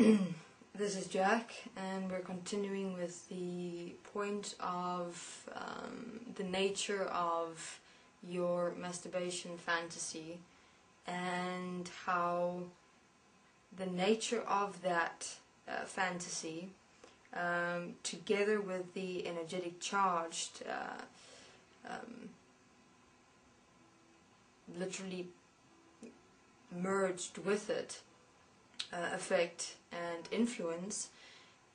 This is Jack, and we're continuing with the point of the nature of your masturbation fantasy and how the nature of that fantasy, together with the energetic charged, literally merged with it, affect and influence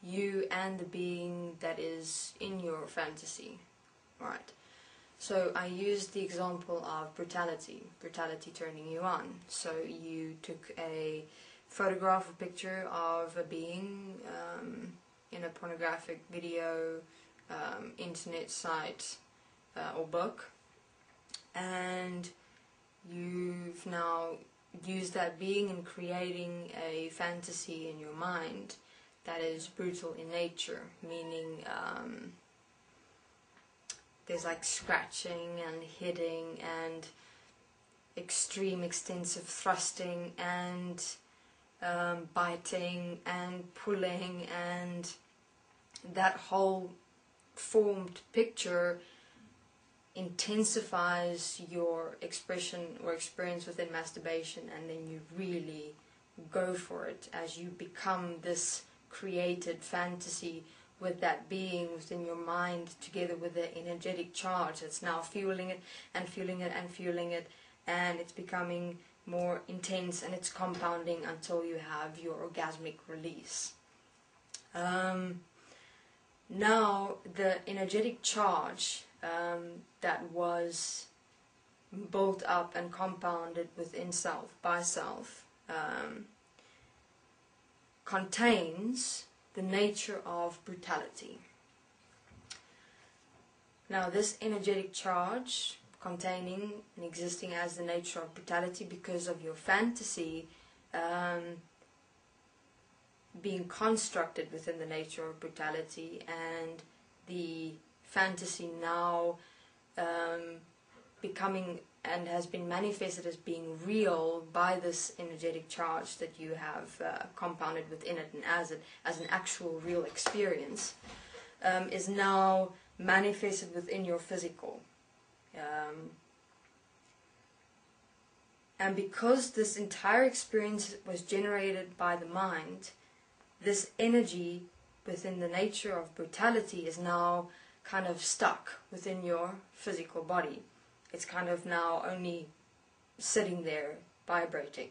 you and the being that is in your fantasy. Right. So I used the example of brutality turning you on. So you took a photograph or picture of a being in a pornographic video, internet site or book, and you've now use that being in creating a fantasy in your mind that is brutal in nature, meaning there's like scratching and hitting and extreme extensive thrusting and biting and pulling, and that whole formed picture intensifies your expression or experience within masturbation, and then you really go for it as you become this created fantasy with that being within your mind, together with the energetic charge that's now fueling it and fueling it and fueling it, and it's becoming more intense and it's compounding until you have your orgasmic release. Now the energetic charge that was built up and compounded within self by self contains the nature of brutality. Now this energetic charge containing and existing as the nature of brutality because of your fantasy being constructed within the nature of brutality, and the fantasy now becoming and has been manifested as being real by this energetic charge that you have compounded within it, and as an actual real experience, is now manifested within your physical. And because this entire experience was generated by the mind, this energy within the nature of brutality is now kind of stuck within your physical body. It's kind of now only sitting there, vibrating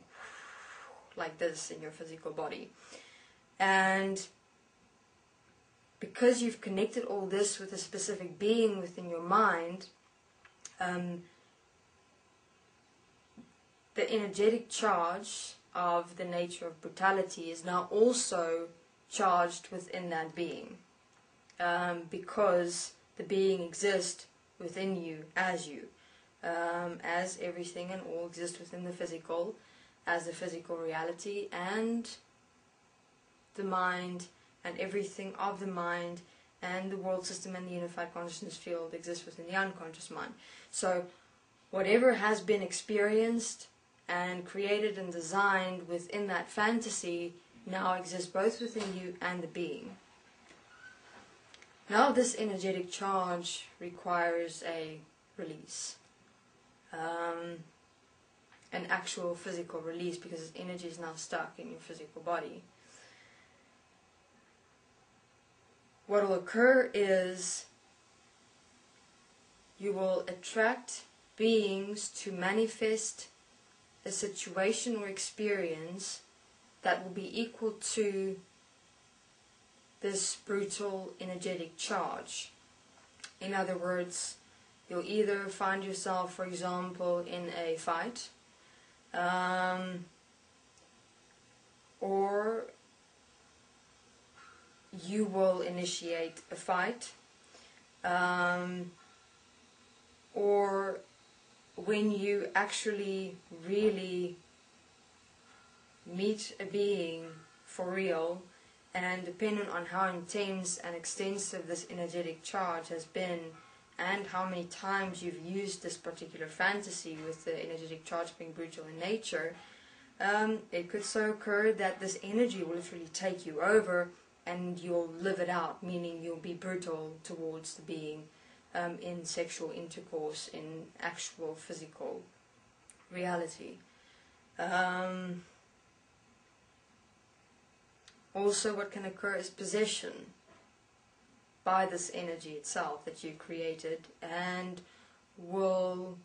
like this in your physical body. And because you've connected all this with a specific being within your mind, the energetic charge of the nature of brutality is now also charged within that being, because the being exists within you, as everything and all exists within the physical, as the physical reality, and the mind and everything of the mind and the world system and the unified consciousness field exists within the unconscious mind. So whatever has been experienced and created and designed within that fantasy now exists both within you and the being. Now this energetic charge requires a release, an actual physical release, because its energy is now stuck in your physical body. What will occur is you will attract beings to manifest a situation or experience that will be equal to this brutal energetic charge. In other words, you'll either find yourself, for example, in a fight, or you will initiate a fight, or when you actually really meet a being for real, and depending on how intense and extensive this energetic charge has been and how many times you've used this particular fantasy with the energetic charge being brutal in nature, It could so occur that this energy will literally take you over and you'll live it out, meaning you'll be brutal towards the being in sexual intercourse, in actual physical reality. Also, what can occur is possession by this energy itself that you created, and will,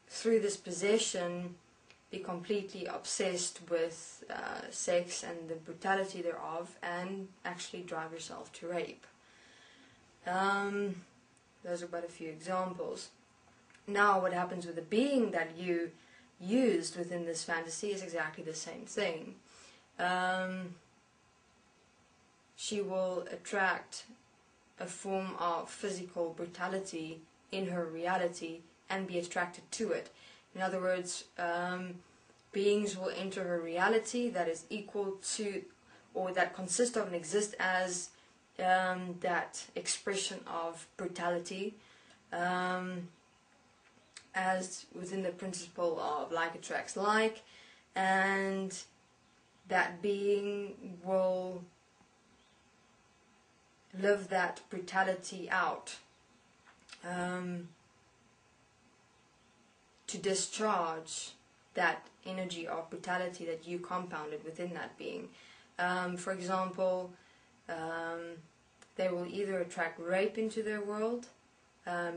through this possession, be completely obsessed with sex and the brutality thereof, and actually drive yourself to rape. Those are but a few examples. Now, what happens with the being that you used within this fantasy is exactly the same thing. She will attract a form of physical brutality in her reality and be attracted to it. In other words, beings will enter her reality that is equal to, or that consist of and exist as that expression of brutality, as within the principle of like attracts like, and that being will live that brutality out to discharge that energy of brutality that you compounded within that being. For example, they will either attract rape into their world,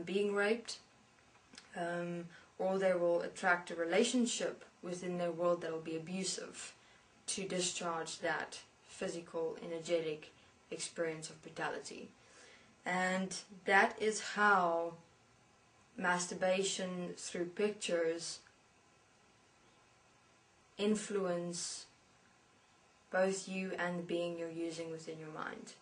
being raped, or they will attract a relationship within their world that will be abusive to discharge that physical, energetic experience of brutality. And that is how masturbation through pictures influence both you and the being you're using within your mind.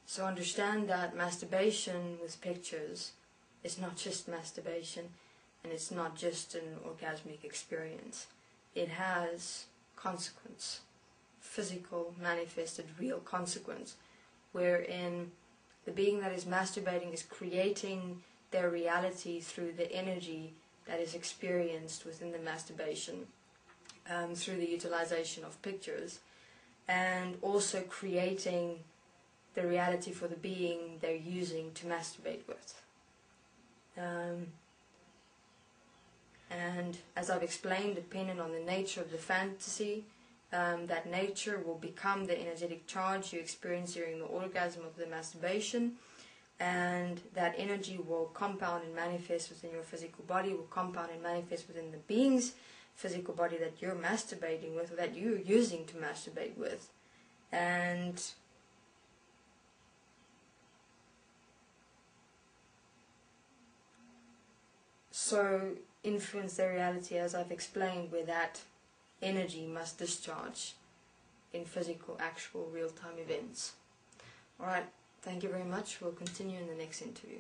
So understand that masturbation with pictures is not just masturbation, and it's not just an orgasmic experience. It has consequence, physical, manifested, real consequence, wherein the being that is masturbating is creating their reality through the energy that is experienced within the masturbation, through the utilization of pictures, and also creating the reality for the being they're using to masturbate with. And as I've explained, depending on the nature of the fantasy, that nature will become the energetic charge you experience during the orgasm of the masturbation, and that energy will compound and manifest within your physical body, will compound and manifest within the being's physical body that you're masturbating with, or that you're using to masturbate with, and so influence their reality, as I've explained, where that energy must discharge in physical, actual, real-time events. Alright, thank you very much. We'll continue in the next interview.